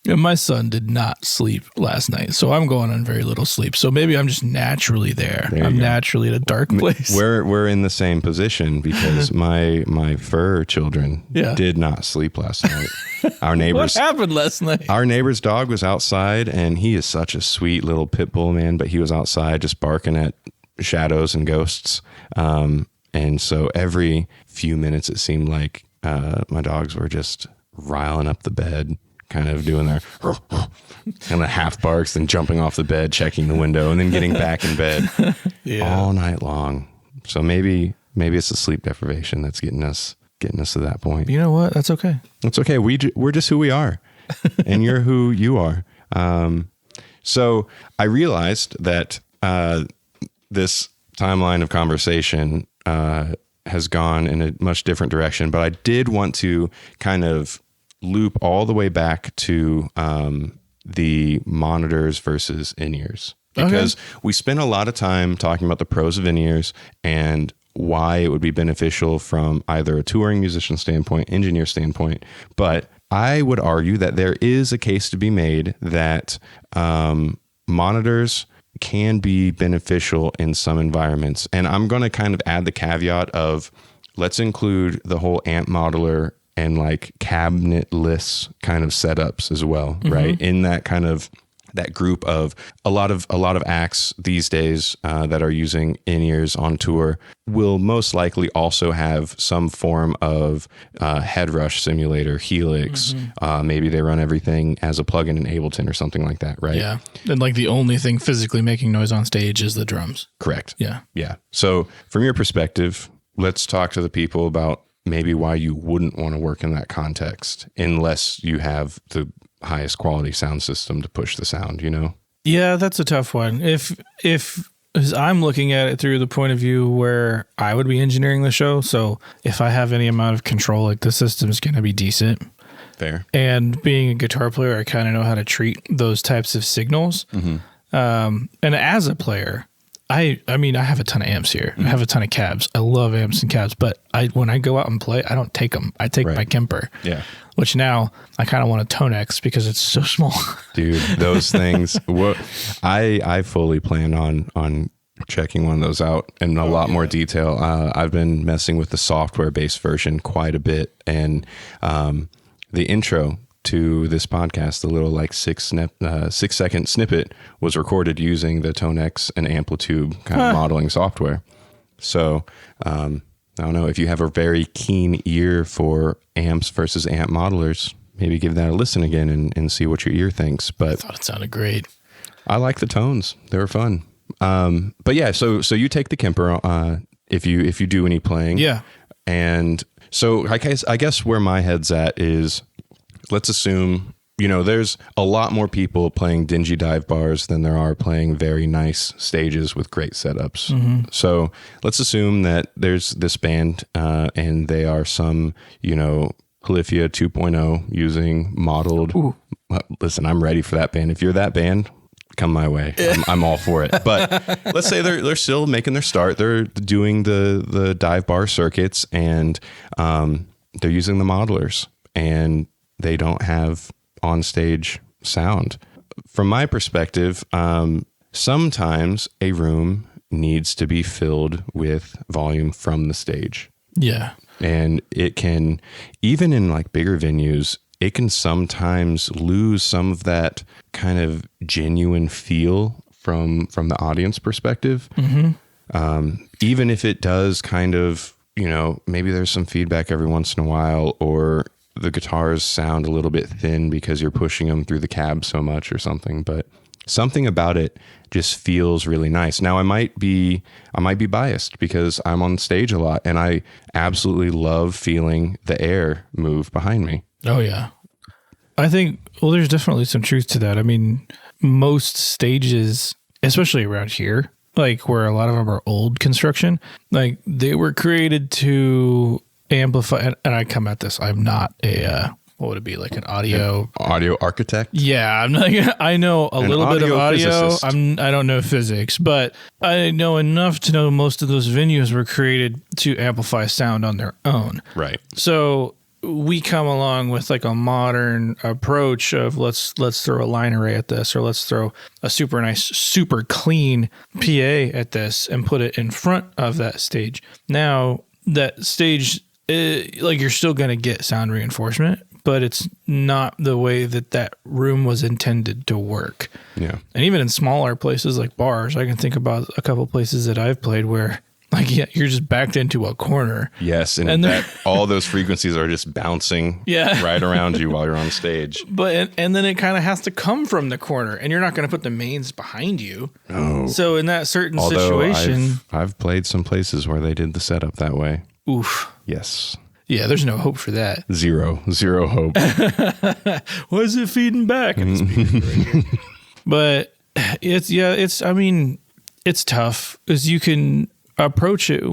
Yeah, my son did not sleep last night, so I'm going on very little sleep. So maybe I'm just naturally there. I'm naturally at a dark place. We're in the same position because my fur children did not sleep last night. What happened last night? Our neighbor's dog was outside, and he is such a sweet little pit bull, man. But he was outside just barking at shadows and ghosts. And so every few minutes, it seemed like my dogs were just riling up the bed, kind of doing their kind of half barks, and jumping off the bed, checking the window, and then getting back in bed all night long. So maybe it's the sleep deprivation that's getting us to that point. You know what? That's okay. That's okay. We're just who we are, and you're who you are. So I realized that this timeline of conversation has gone in a much different direction, but I did want to kind of loop all the way back to the monitors versus in-ears, because we spent a lot of time talking about the pros of in-ears and why it would be beneficial from either a touring musician standpoint, engineer standpoint. But I would argue that there is a case to be made that monitors can be beneficial in some environments. And I'm going to kind of add the caveat of, let's include the whole amp modeler and like cabinetless kind of setups as well, right? In that kind of that group of a lot of acts these days that are using in-ears on tour will most likely also have some form of head rush simulator, Helix. Maybe they run everything as a plugin in Ableton or something like that, right? Yeah. And like the only thing physically making noise on stage is the drums. Correct. Yeah. Yeah. So from your perspective, let's talk to the people about maybe why you wouldn't want to work in that context unless you have the highest quality sound system to push the sound, you know? Yeah, that's a tough one. If as I'm looking at it through the point of view where I would be engineering the show, so if I have any amount of control, like the system's going to be decent. Fair. And being a guitar player, I kind of know how to treat those types of signals. Mm-hmm. And as a player, I mean, I have a ton of amps here. I have a ton of cabs. I love amps and cabs, but when I go out and play, I don't take them. I take my Kemper. Yeah. Which now I kind of want a Tonex because it's so small. Dude, those things. I fully plan on checking one of those out in a lot more detail. I've been messing with the software-based version quite a bit, and the intro to this podcast, the little like 6-second snippet, was recorded using the Tonex and Amplitude kind of modeling software. So I don't know, if you have a very keen ear for amps versus amp modelers, maybe give that a listen again and see what your ear thinks. But I thought it sounded great. I like the tones; they were fun. But yeah, so you take the Kemper if you do any playing, yeah. And so I guess where my head's at is, let's assume, you know, there's a lot more people playing dingy dive bars than there are playing very nice stages with great setups. Mm-hmm. So let's assume that there's this band and they are some, you know, Polyphia 2.0 using modeled. Listen, I'm ready for that band. If you're that band, come my way. I'm all for it. But let's say they're still making their start. They're doing the dive bar circuits, and they're using the modelers, and they don't have on-stage sound. From my perspective, sometimes a room needs to be filled with volume from the stage. Yeah. And it can, even in like bigger venues, it can sometimes lose some of that kind of genuine feel from the audience perspective. Mm-hmm. Even if it does kind of, you know, maybe there's some feedback every once in a while, or the guitars sound a little bit thin because you're pushing them through the cab so much or something, but something about it just feels really nice. Now I might be biased because I'm on stage a lot and I absolutely love feeling the air move behind me. Oh yeah. I think, well, there's definitely some truth to that. I mean, most stages, especially around here, like where a lot of them are old construction, like they were created to amplify, and I come at this, I'm not a what would it be, like an audio architect? Yeah, I'm not, I know a little bit of audio. I don't know physics, but I know enough to know most of those venues were created to amplify sound on their own. Right. So we come along with like a modern approach of let's throw a line array at this, or let's throw a super nice, super clean PA at this and put it in front of that stage. Now that stage, like you're still going to get sound reinforcement, but it's not the way that room was intended to work. Yeah. And even in smaller places like bars, I can think about a couple places that I've played where, like, yeah, you're just backed into a corner. Yes, and that all those frequencies are just bouncing right around you while you're on stage. But and then it kind of has to come from the corner, and you're not going to put the mains behind you. No. So in that certain situation, I've played some places where they did the setup that way. Oof. Yes. Yeah, there's no hope for that. Zero hope. Why is it feeding back? But it's tough because you can approach it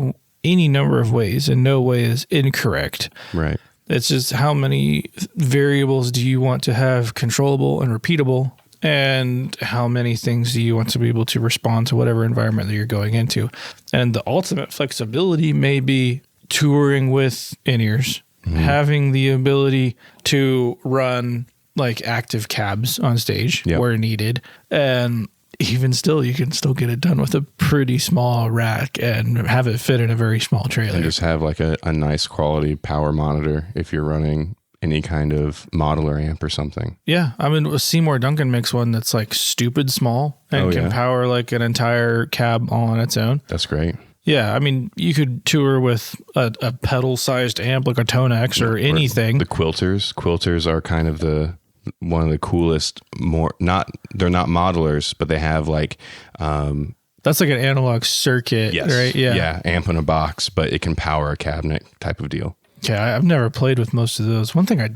any number of ways and no way is incorrect. Right. It's just how many variables do you want to have controllable and repeatable, and how many things do you want to be able to respond to whatever environment that you're going into. And the ultimate flexibility may be touring with in-ears, having the ability to run like active cabs on stage where needed, and even still, you can still get it done with a pretty small rack and have it fit in a very small trailer. And just have like a nice quality power monitor if you're running any kind of modeler amp or something. Yeah. I mean, Seymour Duncan makes one that's like stupid small and can power like an entire cab all on its own. That's great. Yeah. I mean, you could tour with a pedal-sized amp like a Tonex or anything. The Quilters are kind of one of the coolest, they're not modelers, but they have like that's like an analog circuit, right? Yeah, amp in a box, but it can power a cabinet type of deal. Okay, I've never played with most of those. One thing I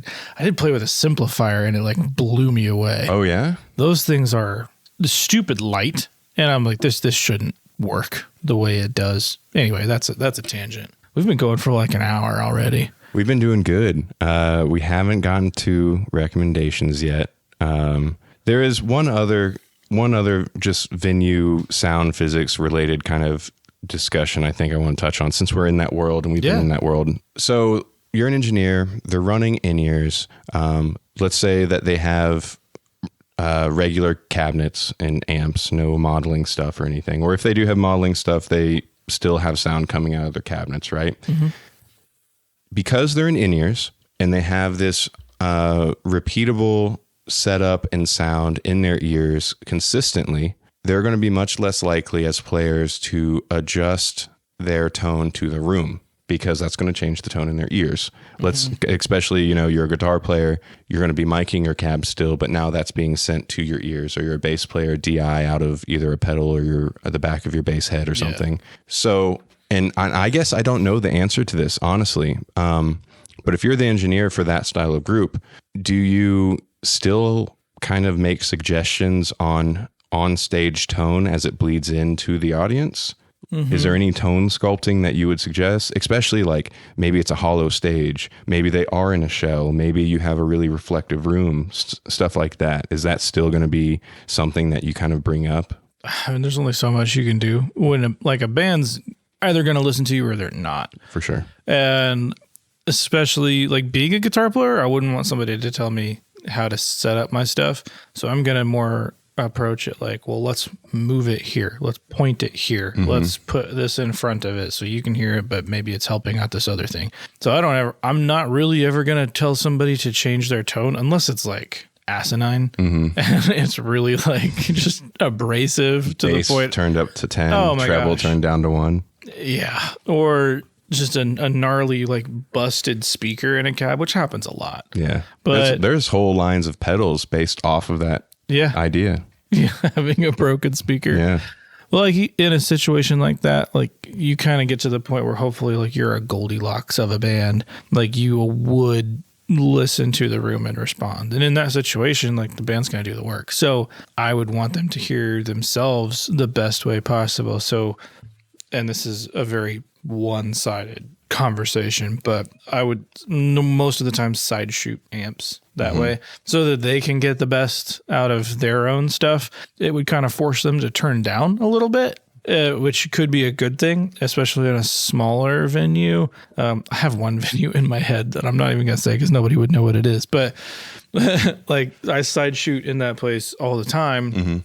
did play with a simplifier, and it like blew me away. Oh yeah, those things are stupid light, and I'm like, this shouldn't work the way it does. Anyway, that's a tangent. We've been going for like an hour already. We've been doing good. We haven't gotten to recommendations yet. There is one other just venue sound physics related kind of discussion I think I want to touch on, since we're in that world and we've been in that world. So you're an engineer, they're running in-ears. Let's say that they have regular cabinets and amps, no modeling stuff or anything. Or if they do have modeling stuff, they still have sound coming out of their cabinets, right? Mm-hmm. Because they're in-ears and they have this repeatable setup and sound in their ears consistently, they're going to be much less likely as players to adjust their tone to the room, because that's going to change the tone in their ears. Especially, you're a guitar player, you're going to be miking your cab still, but now that's being sent to your ears, or you're a bass player, DI out of either a pedal or the back of your bass head or something. Yeah. So, and I guess I don't know the answer to this, honestly. But if you're the engineer for that style of group, do you still kind of make suggestions on stage tone as it bleeds into the audience? Mm-hmm. Is there any tone sculpting that you would suggest? Especially like maybe it's a hollow stage, maybe they are in a shell, maybe you have a really reflective room, stuff like that. Is that still going to be something that you kind of bring up? I mean, there's only so much you can do when a band's either going to listen to you or they're not. For sure. And especially like being a guitar player, I wouldn't want somebody to tell me how to set up my stuff. So I'm going to more approach it like, well, let's move it here. Let's point it here. Mm-hmm. Let's put this in front of it so you can hear it, but maybe it's helping out this other thing. So I'm not really ever going to tell somebody to change their tone unless it's like asinine. Mm-hmm. And it's really like just abrasive to bass the point. Turned up to 10, oh my treble gosh. Turned down to 1. Yeah. Or just a gnarly, like busted speaker in a cab, which happens a lot. Yeah. But there's whole lines of pedals based off of that idea. Yeah. Having a broken speaker. Yeah. Well, like in a situation like that, like you kind of get to the point where hopefully like you're a Goldilocks of a band, like you would listen to the room and respond. And in that situation, like the band's going to do the work. So I would want them to hear themselves the best way possible. So, and this is a very one-sided conversation, but I would most of the time side shoot amps that way so that they can get the best out of their own stuff. It would kind of force them to turn down a little bit, which could be a good thing, especially in a smaller venue. I have one venue in my head that I'm not even going to say because nobody would know what it is, but like I side shoot in that place all the time. Mm-hmm.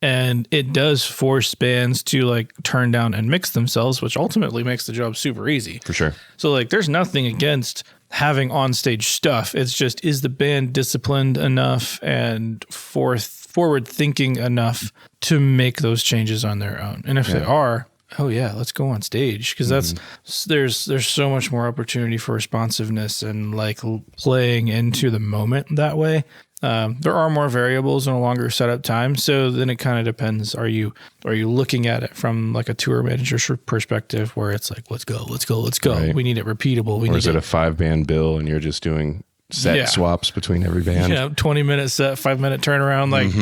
And it does force bands to like turn down and mix themselves, which ultimately makes the job super easy. For sure. So like there's nothing against having on-stage stuff. It's just, is the band disciplined enough and forward thinking enough to make those changes on their own? And if they are, oh yeah, let's go on stage, because there's so much more opportunity for responsiveness and like playing into the moment that way. There are more variables and a longer setup time. So then it kind of depends. Are you looking at it from like a tour manager's perspective where it's like, let's go. Right. We need it repeatable. Or is it a 5-band bill and you're just doing set swaps between every band? 20-minute set, 5-minute turnaround. Like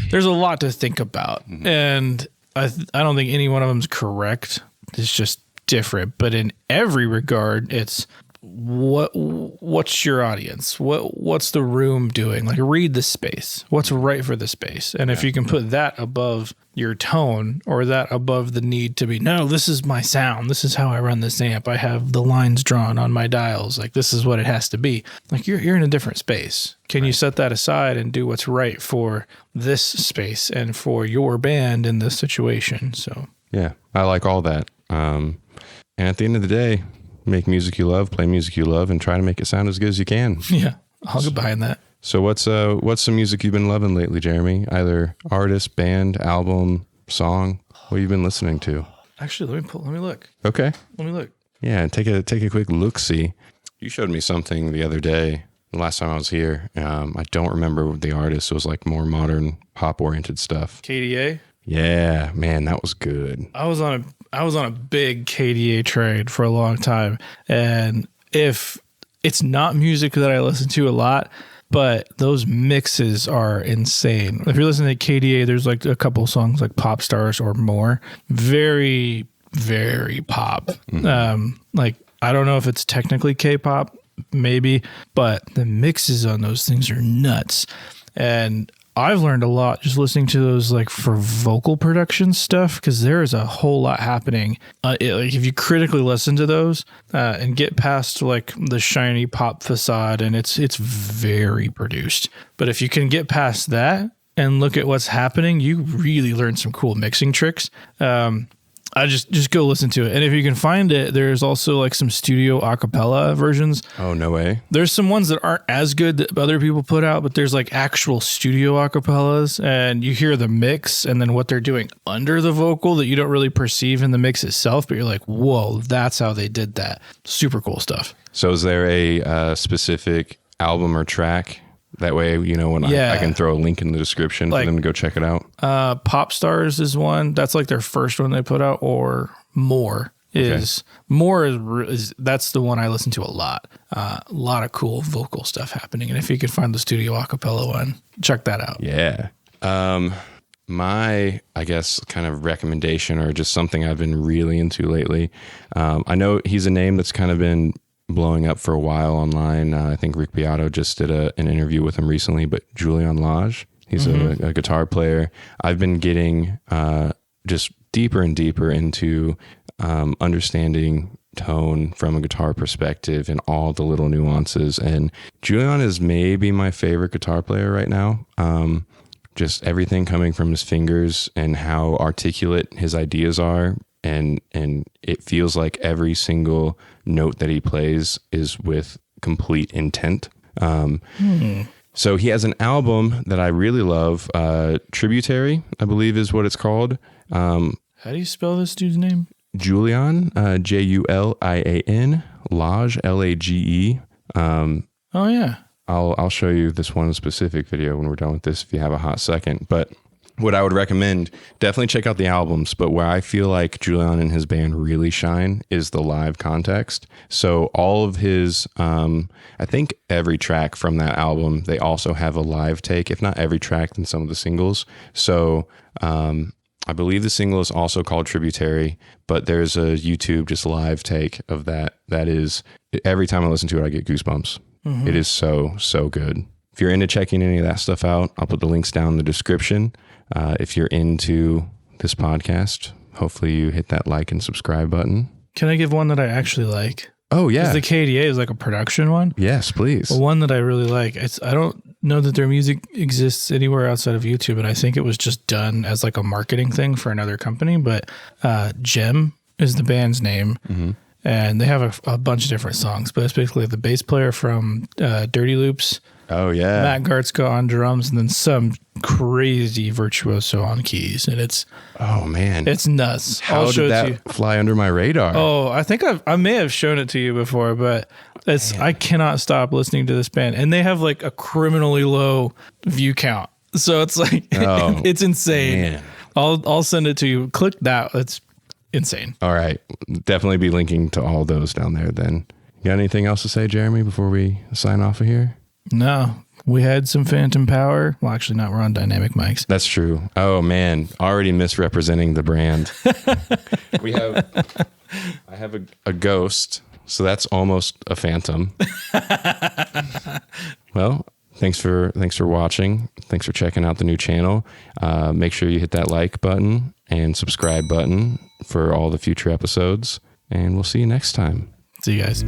there's a lot to think about. And I don't think any one of them is correct. It's just different. But in every regard, it's what's your audience? What's the room doing? Like read the space. What's right for the space? And if you can put that above your tone or that above the need to be, no, this is my sound. This is how I run this amp. I have the lines drawn on my dials. Like this is what it has to be. Like you're in a different space. Can you set that aside and do what's right for this space and for your band in this situation? So yeah, I like all that. And at the end of the day, make music you love, play music you love, and try to make it sound as good as you can. Yeah, I'll get behind that. So what's some music you've been loving lately, Jeremy? Either artist, band, album, song? What have you been listening to? Actually, let me look. Okay. Let me look. Yeah, take a quick look-see. You showed me something the other day, the last time I was here. I don't remember the artist. It was like more modern, pop-oriented stuff. KDA? Yeah, man, that was good. I was on a big KDA train for a long time, and if it's not music that I listen to a lot, but those mixes are insane. If you're listening to KDA, there's like a couple songs like Pop Stars or More. Very, very pop. Like, I don't know if it's technically K-pop, maybe, but the mixes on those things are nuts. And I've learned a lot just listening to those, like, for vocal production stuff, because there is a whole lot happening. Like, if you critically listen to those and get past like the shiny pop facade, and it's very produced. But if you can get past that and look at what's happening, you really learn some cool mixing tricks. I just go listen to it. And if you can find it, there's also like some studio acapella versions. Oh, no way. There's some ones that aren't as good that other people put out, but there's like actual studio acapellas, and you hear the mix and then what they're doing under the vocal that you don't really perceive in the mix itself, but you're like, whoa, that's how they did that. Super cool stuff. So is there a specific album or track? That way, you know, when I can throw a link in the description for them to go check it out. Pop Stars is one. That's like their first one they put out, or More is that's the one I listen to a lot. A lot of cool vocal stuff happening. And if you can find the studio acapella one, check that out. Yeah. My, I guess, kind of recommendation, or just something I've been really into lately. I know he's a name that's kind of been blowing up for a while online. I think Rick Beato just did an interview with him recently, but Julian Lage, he's a guitar player. I've been getting just deeper and deeper into understanding tone from a guitar perspective and all the little nuances. And Julian is maybe my favorite guitar player right now. Just everything coming from his fingers and how articulate his ideas are. And it feels like every single note that he plays is with complete intent. So he has an album that I really love, Tributary, I believe is what it's called. How do you spell this dude's name? Julian, Julian, Lage, Lage. Oh yeah. I'll show you this one specific video when we're done with this if you have a hot second. But what I would recommend, definitely check out the albums, but where I feel like Julian and his band really shine is the live context. So all of his, I think every track from that album, they also have a live take, if not every track, then some of the singles. So I believe the single is also called Tributary, but there's a YouTube just live take of that. That is, every time I listen to it, I get goosebumps. It is so, so good. If you're into checking any of that stuff out, I'll put the links down in the description. If you're into this podcast, hopefully you hit that like and subscribe button. Can I give one that I actually like? Oh, yeah. Because the KDA is like a production one. Yes, please. Well, one that I really like. I don't know that their music exists anywhere outside of YouTube, and I think it was just done as like a marketing thing for another company. But Gem is the band's name. And they have a bunch of different songs, but it's basically the bass player from Dirty Loops. Oh, yeah. Matt Gartzka on drums, and then some crazy virtuoso on keys. And it's... Oh, man. It's nuts. How did that fly under my radar? Oh, I think I may have shown it to you before, but I cannot stop listening to this band. And they have like a criminally low view count. So it's like, it's insane. Man. I'll send it to you. Click that. It's insane. All right. Definitely be linking to all those down there then. You got anything else to say, Jeremy, before we sign off of here? No. We had some phantom power. Well, actually not. We're on dynamic mics. That's true. Oh, man. Already misrepresenting the brand. I have a ghost, so that's almost a phantom. Well, thanks for watching. Thanks for checking out the new channel. Make sure you hit that like button and subscribe button for all the future episodes. And we'll see you next time. See you guys.